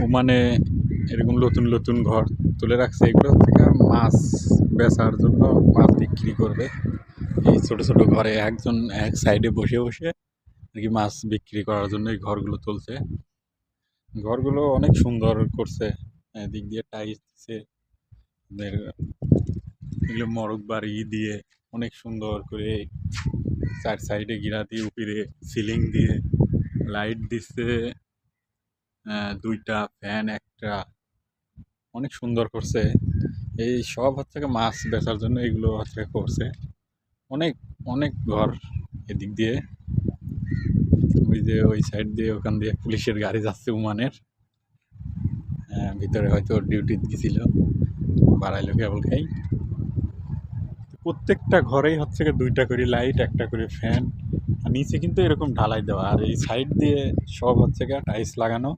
ওমানে এরকম নতুন নতুন ঘর তুলে রাখছে। এগুলো থেকে মাছ বেচার জন্য, মাছ বিক্রি করবে। এই ছোট ছোট ঘরে একজন এক সাইডে বসে বসে আর কি মাছ বিক্রি করার জন্য এই ঘরগুলো তুলছে। ঘরগুলো অনেক সুন্দর করছে, এদিক দিয়ে টাইলস দিচ্ছে, এগুলো মরক বাড়ি দিয়ে অনেক সুন্দর করে চার সাইডে ঘিরা দিয়ে, উপরে সিলিং দিয়ে লাইট দিচ্ছে, দুইটা ফ্যান একটা, অনেক সুন্দর করছে। এই সব হচ্ছে মাছ বেচার জন্য এগুলো হচ্ছে করছে। অনেক অনেক ঘর এদিক দিয়ে, ওই যে ওই সাইড দিয়ে ওখান দিয়ে পুলিশের গাড়ি যাচ্ছে ওমানের। ভিতরে হয়তো ডিউটি গেছিল, বাড়াইলো কেবল খাই। প্রত্যেকটা ঘরেই হচ্ছে দুইটা করে লাইট, একটা করে ফ্যান, আর নিচে কিন্তু এরকম ঢালাই দেওয়া, আর এই সাইড দিয়ে সব হচ্ছে টাইলস লাগানো।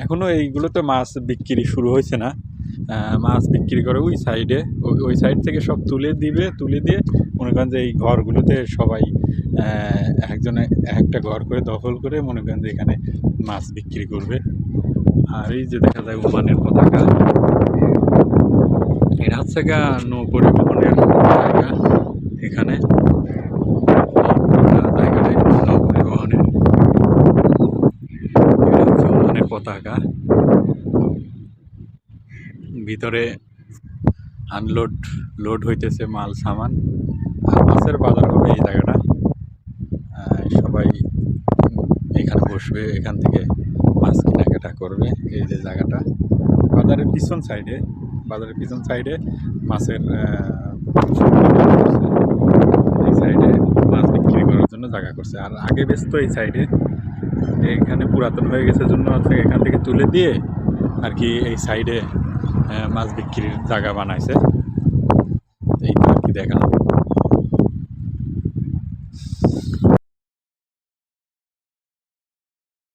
এখনো এইগুলোতে মাছ বিক্রি শুরু হয়েছে না, মাছ বিক্রি করে ওই সাইডে, ওই সাইড থেকে সব তুলে দিবে, তুলে দিয়ে মনে করেন যে এই ঘরগুলোতে সবাই একজনে একটা ঘর করে দখল করে মনে করেন যে এখানে মাছ বিক্রি করবে। আর এই যে দেখা যায় ওমানের পতাকা, এটা হচ্ছে নৌ পরিবহনের জায়গা। এখানে জায়গাটাই নৌ পরিবহনের, এটা হচ্ছে ওমানের পতাকা। ভিতরে আনলোড লোড হইতেছে মাল সামান, আর মাছের বাজার হবে এই জায়গাটা। সবাই এখানে বসবে, এখান থেকে মাছ কেনাকাটা করবে। এই যে জায়গাটা বাজারের পিছন সাইডে, বাজারের পিছন সাইডে মাছের এই সাইডে মাছ বিক্রি করার জন্য জায়গা করছে। আর আগে ব্যস্ত এই সাইডে, এখানে পুরাতন হয়ে গেছে জন্য হচ্ছে এখান থেকে তুলে দিয়ে আর কি এই সাইডে মাছ বিক্রির জায়গা বানাইছে। এইটা আর কি দেখালাম।